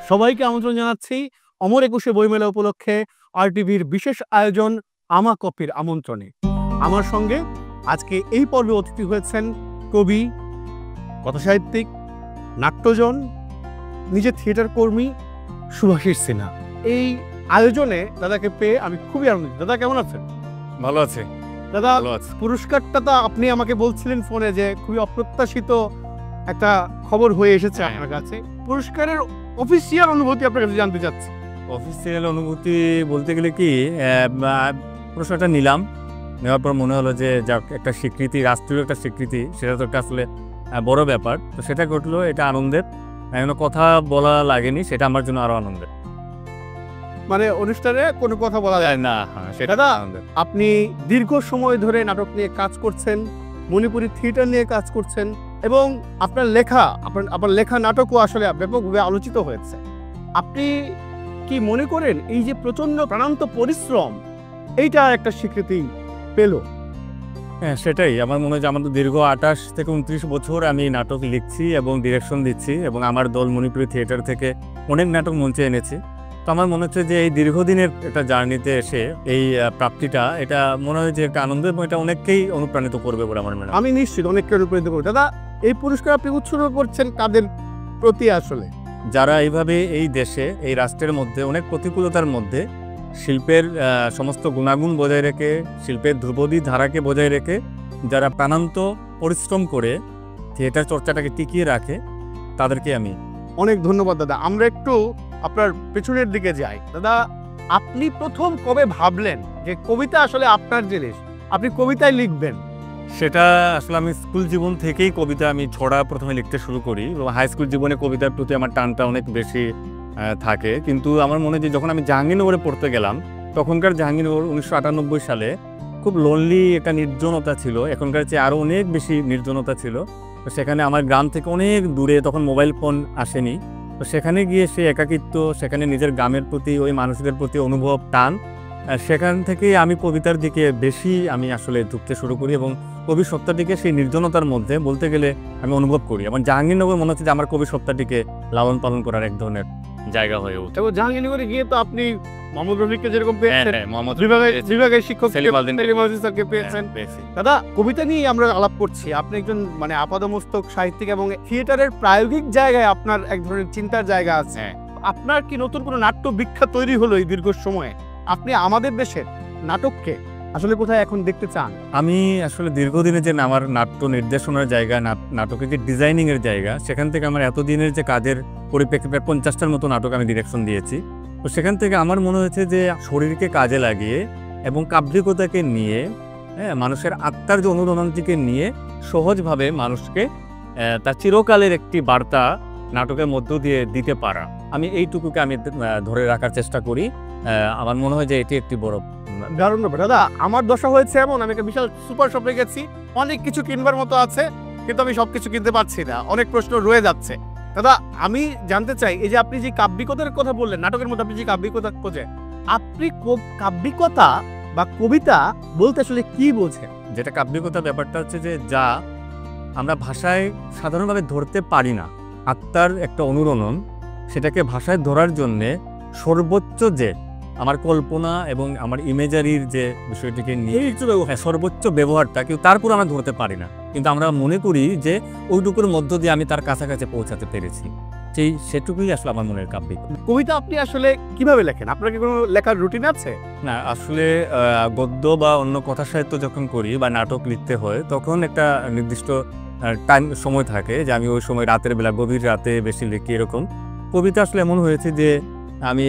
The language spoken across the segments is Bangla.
সবাইকে আমন্ত্রণ জানাচ্ছি অমর একুশে বইমেলা উপলক্ষে আরটিভির বিশেষ আয়োজন আমা কপির আমন্ত্রণে। আমার সঙ্গে আজকে এই পর্বে অতিথি হয়েছেন কবি, কথাসাহিত্যিক, নাট্যজন, নিজে থিয়েটার কর্মী শুভাশিস সিনহা। এই আয়োজনে দাদাকে পেয়ে আমি খুবই আনন্দিত। দাদা কেমন আছেন? ভালো আছে দাদা। ভালো আছে। পুরস্কারটা তো আপনি আমাকে বলছিলেন ফোনে যে খুবই অপ্রত্যাশিত একটা খবর হয়ে এসেছে আপনার কাছে। পুরস্কারের অফিসিয়াল অনুভূতি আপনার কাছে জানতে চাচ্ছি। অফিসিয়াল অনুভূতি বলতে গেলে কি, পুরস্কারটা নিলাম, নেওয়ার পর মনে হলো যে যাক একটা স্বীকৃতি, রাষ্ট্রীয় একটা স্বীকৃতি, সেটা তো একটা আসলে বড় ব্যাপার। তো সেটা ঘটলো, এটা আনন্দের, এখনো কথা বলা লাগেনি, সেটা আমার জন্য আরো আনন্দের। মানে অনুষ্ঠানে কোনো কথা বলা যায় না, সেটা আনন্দের। আপনি দীর্ঘ সময় ধরে নাটক নিয়ে কাজ করছেন, মণিপুরি থিয়েটার নিয়ে কাজ করছেন, এবং আপনার লেখা নাটকও আসলে ব্যাপকভাবে আলোচিত হয়েছে। আপনি কি মনে করেন এই যে প্রচন্ড প্রাণান্ত পরিশ্রম, এইটা একটা স্বীকৃতি পেল? হ্যাঁ, সেটাই আমার মনে হয় যে আমার দীর্ঘ 28 থেকে 29 বছর আমি নাটক লিখছি এবং ডিরেকশন দিচ্ছি, এবং আমার দল মণিপুরি থিয়েটার থেকে অনেক নাটক মঞ্চে এনেছি। তো আমার মনে হচ্ছে যে এই দীর্ঘদিনের একটা জার্নিতে এসে এই প্রাপ্তিটা, এটা মনে হয় যে একটা আনন্দ, এবং এটা অনেককেই অনুপ্রাণিত করবে বলে আমার মনে হয়। আমি নিশ্চিত অনেককে অনুপ্রাণিত করবে। দাদা, এই পুরস্কার আপনি উৎসর্গ করছেন কাদের প্রতি? আসলে যারা এইভাবে এই দেশে, এই রাষ্ট্রের মধ্যে অনেক প্রতিকূলতার মধ্যে শিল্পের সমস্ত গুণাগুণ বজায় রেখে, শিল্পের ধ্রুপদী ধারাকে বজায় রেখে যারা প্রাণান্ত পরিশ্রম করে থিয়েটার চর্চাটাকে টিকিয়ে রাখে, তাদেরকে আমি অনেক ধন্যবাদ। দাদা, আমরা একটু আপনার পেছনের দিকে যাই। দাদা, আপনি প্রথম কবে ভাবলেন যে কবিতা আসলে আপনার জিনিস, আপনি কবিতায় লিখবেন? সেটা আসলে আমি স্কুল জীবন থেকেই কবিতা, আমি ছড়া প্রথমে লিখতে শুরু করি, এবং হাই স্কুল জীবনে কবিতার প্রতি আমার টানটা অনেক বেশি থাকে। কিন্তু আমার মনে হয় যে যখন আমি জাহাঙ্গীরনগরে পড়তে গেলাম, তখনকার জাহাঙ্গীরনগর 1998 সালে খুব লোনলি একটা নির্জনতা ছিল, এখনকার চেয়ে আরও অনেক বেশি নির্জনতা ছিল। তো সেখানে আমার গ্রাম থেকে অনেক দূরে, তখন মোবাইল ফোন আসেনি, তো সেখানে গিয়ে সেই একাকিত্ব, সেখানে নিজের গ্রামের প্রতি, ওই মানুষদের প্রতি অনুভব, টান, সেখান থেকেই আমি কবিতার দিকে বেশি আমি আসলে ঢুকতে শুরু করি, এবং কবি সত্তাটিকে সেই নির্জনতার মধ্যে বলতে গেলে আমি অনুভব করি। এবং জাহাঙ্গীরনগর মনে হচ্ছে যে আমার কবি সত্তাটিকে লালন পালন করার এক ধরনের জায়গা হয়ে ওঠে। এবং জাহাঙ্গীরনগরে গিয়ে তো আপনি মোহাম্মদ রফিককে যেরকম পেয়েছেন, মোহাম্মদ বিভাগের শিক্ষক স্যারকে পেয়েছেন। দাদা, কবিতা নিয়ে আমরা আলাপ করছি। আপনি একজন মানে আপাদমস্তক সাহিত্যিক, এবং থিয়েটারের প্রায়োগিক জায়গায় আপনার এক ধরনের চিন্তার জায়গা আছে। আপনার কি নতুন কোনো নাট্য বিখ্যাত তৈরি হলো এই দীর্ঘ সময়ে? আপনি আমাদের দেশের নাটককে আসলে কোথায় এখন দেখতে চান? আমি আসলে দীর্ঘদিনের যে আমার নাট্য নির্দেশনার জায়গা, নাটকের যে ডিজাইনিংয়ের জায়গা, সেখান থেকে আমার এতদিনের যে কাজের পরিপ্রেক্ষিতে 50টার মতো নাটক আমি ডিরেকশন দিয়েছি। তো সেখান থেকে আমার মনে হয়েছে যে শরীরকে কাজে লাগিয়ে এবং কাব্যিকতাকে নিয়ে, মানুষের আত্মার যে অনুরণনটিকে নিয়ে সহজভাবে মানুষকে তার চিরকালের একটি বার্তা নাটকের মধ্য দিয়ে দিতে পারা, আমি এইটুকুকে আমি ধরে রাখার চেষ্টা করি। আমার মনে হয় যে এটি একটি বড় দারুণ ব্যাপার। দাদা, আমার দশা হয়েছে এমন, আমি একটা বিশাল সুপার শপে গেছি, অনেক কিছু কিনবার মতো আছে, কিন্তু আমি সবকিছু কিনতে পারছি না, অনেক প্রশ্ন রয়ে যাচ্ছে। দাদা, আমি জানতে চাই, এই যে আপনি যে কাব্যিকতার কথা বললেন, নাটকের মধ্যে আপনি যে কাব্যিকতা খোঁজেন, আপনি কাব্যিকতা বা কবিতা বলতে আসলে কি বোঝেন? যেটা কাব্যিকতা, ব্যাপারটা হচ্ছে যে যা আমরা ভাষায় সাধারণভাবে ধরতে পারি না, আত্মার একটা অনুরণন, সেটাকে ভাষায় ধরার জন্যে সর্বোচ্চ যে আমার কল্পনা এবং আমার ইমেজারির যে বিষয়টিকে নিয়ে সর্বোচ্চ ব্যবহারটা কিন্তু তারপর আমরা ধরতে পারি না, কিন্তু আমরা মনে করি যে ওইটুকুর মধ্য দিয়ে আমি তার কাছাকাছি পৌঁছাতে পেরেছি, সেটুকুই আসলে আমার মনের কাব্যিক। কবিতা আপনি আসলে কিভাবে লেখেন? আপনার কি কোনো লেখার রুটিন আছে? না, আসলে গদ্য বা অন্য কথা সাহিত্য যখন করি বা নাটক লিখতে হয়, তখন একটা নির্দিষ্ট টাইম সময় থাকে যে আমি ওই সময় রাতের বেলা, গভীর রাতে বেশি লিখি। এরকম কবিতা আসলে এমন হয়েছে যে আমি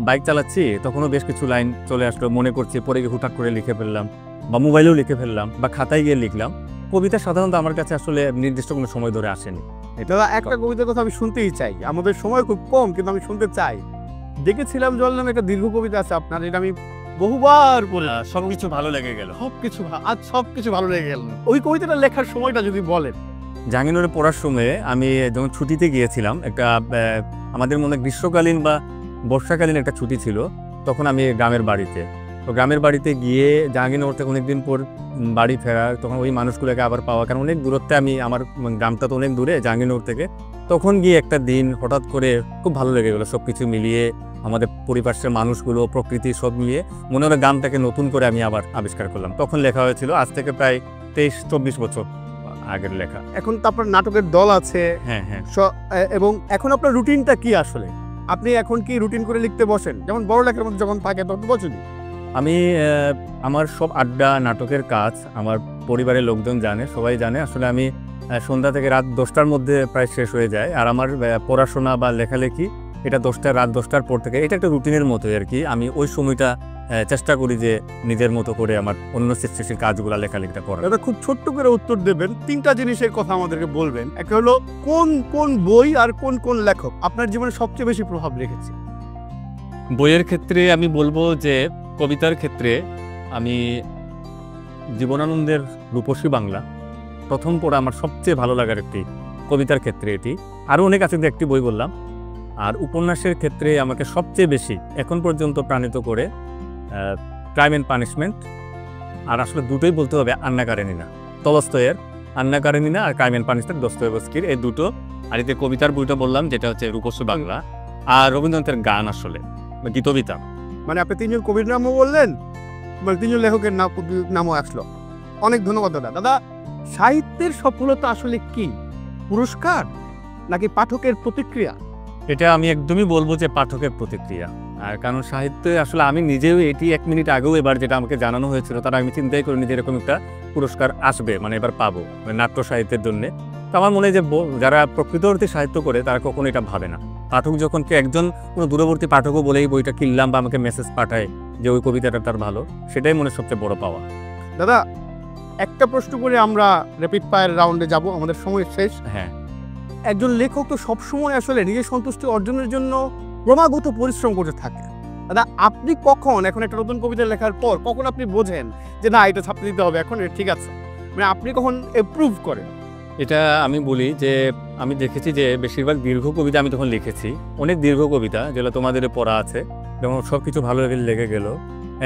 বাইক চালাচ্ছি, তখনও বেশ কিছু লাইন চলে আসলো, মনে করছি, পরে গিয়ে হুটহাট করে লিখে ফেললাম, বা মোবাইলেও লিখে ফেললাম, বা খাতায় গিয়ে লিখলাম। কবিতা সাধারণত আমার কাছে আসলে নির্দিষ্ট কোনো সময় ধরে আসেনি। দাদা, একটা কবিতার কথা আমি শুনতেই চাই, আমাদের সময় খুব কম, কিন্তু আমি শুনতে চাই। দেখেছিলাম জল নামে একটা দীর্ঘ কবিতা আছে আপনার, এটা আমি বহুবার পড়ে, সবকিছু ভালো লেগে গেল, সবকিছু ভালো লেগে গেল। ওই কবিতাটা লেখার সময়টা যদি বলেন। জাহাঙ্গীরনগরে পড়ার সময় আমি যখন ছুটিতে গিয়েছিলাম, একটা আমাদের মনে গ্রীষ্মকালীন বা বর্ষাকালীন একটা ছুটি ছিল, তখন আমি গ্রামের বাড়িতে, তো গ্রামের বাড়িতে গিয়ে জাহাঙ্গীরনগর থেকে অনেকদিন পর বাড়ি ফেরা, তখন ওই মানুষগুলোকে আবার পাওয়া, কারণ অনেক দূরত্বে আমি, আমার গ্রামটা তো অনেক দূরে জাহাঙ্গীরনগর থেকে। তখন গিয়ে একটা দিন হঠাৎ করে খুব ভালো লেগে গেলো, সব কিছু মিলিয়ে আমাদের পরিপার্শ্বের মানুষগুলো, প্রকৃতি সব মিলিয়ে মনে হলো গ্রামটাকে নতুন করে আমি আবার আবিষ্কার করলাম। তখন লেখা হয়েছিল, আজ থেকে প্রায় 23-24 বছর আগের লেখা। এখন তো আপনার নাটকের দল আছে। হ্যাঁ হ্যাঁ। এবং এখন আপনার রুটিনটা কি আসলে? আপনি এখন কি রুটিন করে লিখতে বসেন, যেমন বড় লেখার মধ্যে যখন থাকে তখন বসেনি? আমি আমার সব আড্ডা, নাটকের কাজ আমার পরিবারের লোকজন জানে, সবাই জানে। আসলে আমি সন্ধ্যা থেকে রাত 10টার মধ্যে প্রায় শেষ হয়ে যায়। আর আমার পড়াশোনা বা লেখালেখি এটা রাত 10টার পর থেকে, এটা একটা রুটিনের মতোই আর কি। আমি ওই সময়টা চেষ্টা করি যে নিজের মতো করে আমার অন্য সৃষ্টিশীল কাজগুলো, লেখালেখিটা করার। দাদা খুব ছোট্ট করে উত্তর দেবেন, 3টা জিনিসের কথা আমাদেরকে বলবেন। একটা হলো কোন কোন বই আর কোন কোন লেখক আপনার জীবনে সবচেয়ে বেশি প্রভাব রেখেছে? বইয়ের ক্ষেত্রে আমি বলবো যে কবিতার ক্ষেত্রে আমি জীবনানন্দের রূপসী বাংলা প্রথম পড়া আমার সবচেয়ে ভালো লাগার একটি কবিতার ক্ষেত্রে এটি। আরও অনেক আছে, একটি বই বললাম। আর উপন্যাসের ক্ষেত্রে আমাকে সবচেয়ে বেশি এখন পর্যন্ত প্রাণিত করে ক্রাইম অ্যান্ড পানিশমেন্ট, আর আসলে দুটোই বলতে হবে, আন্না কারেনিনা, তলস্তয়ের আন্না কারেনিনা আর ক্রাইম অ্যান্ড পানিশমেন্ট দস্তয়েভস্কির, এই দুটো। আর এতে কবিতার বইটা বললাম যেটা হচ্ছে রূপসী বাংলা, আর রবীন্দ্রনাথের গান আসলে গীতবিতা। মানে আপনি 3জন কবির নামও বললেন, মানে 3জন লেখকের নামও আসলো। অনেক ধন্যবাদ দাদা। দাদা, সাহিত্যের সফলতা আসলে কি? পুরস্কার নাকি পাঠকের প্রতিক্রিয়া? এটা আমি একদমই বলবো যে পাঠকের প্রতিক্রিয়া। আর কারণ সাহিত্যে আসলে আমি নিজেও এটি 1 মিনিট আগেও এবার যেটা আমাকে জানানো হয়েছিল, তারা আমি চিন্তাই করিনি যে এরকম একটা পুরস্কার আসবে, মানে এবার পাবো, মানে নাট্য সাহিত্যের জন্যে। তো আমার মনে হয় যে যারা প্রকৃত অর্থে সাহিত্য করে তারা কখনো এটা ভাবে না। পাঠক যখন একজন কোনো দূরবর্তী পাঠকও বলেই বইটা কিনলাম বা আমাকে মেসেজ পাঠায় যে ওই কবিতাটা তার ভালো, সেটাই মনে সবচেয়ে বড় পাওয়া। দাদা, একটা প্রশ্ন করে আমরা র্যাপিড ফায়ার রাউন্ডে যাব, আমাদের সময় শেষ। হ্যাঁ, একজন লেখক তো সবসময় আসলে নিজের সন্তুষ্টি অর্জনের জন্য ক্রমাগত পরিশ্রম করতে থাকে। দাদা, আপনি কখন, এখন একটা নতুন কবিতা লেখার পর কখন আপনি বোঝেন যে না, এটা ছাপতে দিতে হবে, এখন ঠিক আছে, মানে আপনি কখন এপ্রুভ করেন? এটা আমি বলি যে আমি দেখেছি যে বেশিরভাগ দীর্ঘ কবিতা আমি তখন লিখেছি, অনেক দীর্ঘ কবিতা যেগুলো তোমাদের পড়া আছে, যেমন সব কিছু ভালো লেগে গেল।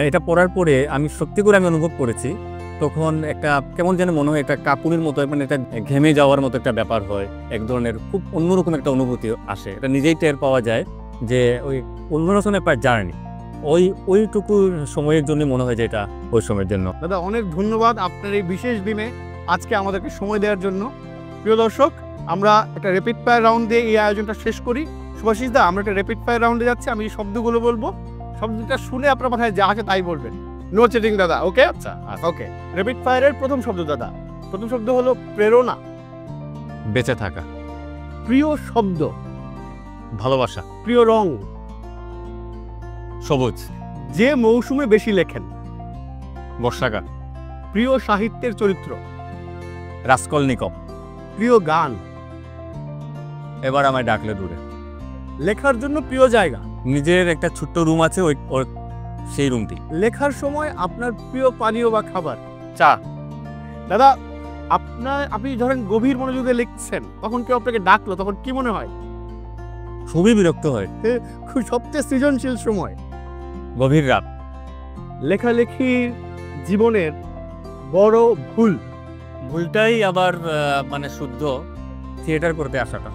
এটা পড়ার পরে আমি সত্যি করে আমি অনুভব করেছি, তখন একটা কেমন যেন মনে হয় একটা কাপুনের মতো, মানে এটা ঘেমে যাওয়ার মতো একটা ব্যাপার হয়, এক ধরনের খুব অন্যরকম একটা অনুভূতি আসে। এটা নিজেই টের পাওয়া যায় যে ওই অন্যরকম একটা জার্নি, ওইটুকু সময়ের জন্য মনে হয় যে এটা ওই সময়ের জন্য। দাদা, অনেক ধন্যবাদ আপনার এই বিশেষ দিনে আজকে আমাদেরকে সময় দেওয়ার জন্য। প্রিয় দর্শক, আমরা একটা র্যাপিড ফায়ার রাউন্ড দিয়ে এই আয়োজনটা শেষ করি। সুভাষিস দা, আমরা একটা র্যাপিড ফায়ার রাউন্ডে যাচ্ছি, আমি এই শব্দগুলো বলবো, শব্দটা শুনে আপনার মাথায় যা আছে তাই বলবেন, নো চিটিং দাদা। ওকে? আচ্ছা, ওকে। র্যাপিড ফায়ারের প্রথম শব্দ দাদা, প্রথম শব্দ হলো প্রেরণা। বেঁচে থাকা। প্রিয় শব্দ? ভালোবাসা। প্রিয় রং? সবুজ। যে মৌসুমে বেশি লেখেন? বর্ষাকাল। প্রিয় সাহিত্যের চরিত্র? রাস্কলনিকভ। প্রিয় গান? এবার আমায় ডাকলে দূরে। লেখার জন্য প্রিয় জায়গা? নিজের একটা ছোট্ট রুম আছে, সেই রুমটি। লেখার সময় আপনার প্রিয় পানীয় বা খাবার? চা। দাদা, আপনি ধরেন গভীর মনোযোগে লিখছেন, তখন কেউ আপনাকে ডাকলো, তখন কি মনে হয়? খুবই বিরক্ত হয়। খুব সবচেয়ে সৃজনশীল সময়? গভীর রাত। লেখালেখির জীবনের বড় ভুলটাই আবার মানে শুদ্ধ থিয়েটার করতে আসাটা।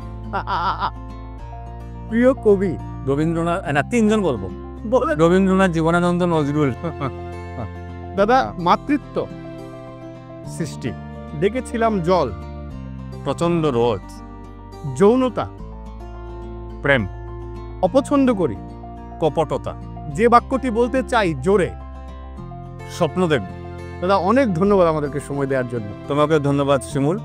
প্রিয় কবি? রবীন্দ্রনাথ, না 3জন বলবো, বলেন। রবীন্দ্রনাথ, জীবনানন্দ, নজরুল। দাদা, মাতৃত্ব? সৃষ্টি। দেখেছিলাম জল? প্রচন্ড রোদ। যৌনতা? প্রেম। অপছন্দ করি? কপটতা। যে বাক্যটি বলতে চাই জোরে? স্বপ্ন দেব। দাদা, অনেক ধন্যবাদ আমাদেরকে সময় দেওয়ার জন্য। তোমাকে ধন্যবাদ শিমুল,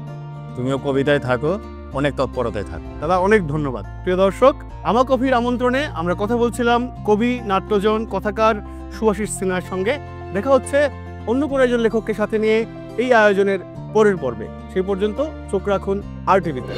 তুমিও কবিতায় থাকো, অনেক তৎপরতায় থাকো। দাদা, অনেক ধন্যবাদ। প্রিয় দর্শক, আমা কফির আমন্ত্রণে আমরা কথা বলছিলাম কবি, নাট্যজন, কথাকার সুভাষিস সিনহার সঙ্গে। দেখা হচ্ছে অন্য কোনো একজন লেখককে সাথে নিয়ে এই আয়োজনের পরের পর্বে। সেই পর্যন্ত চোখ রাখুন RTV তে।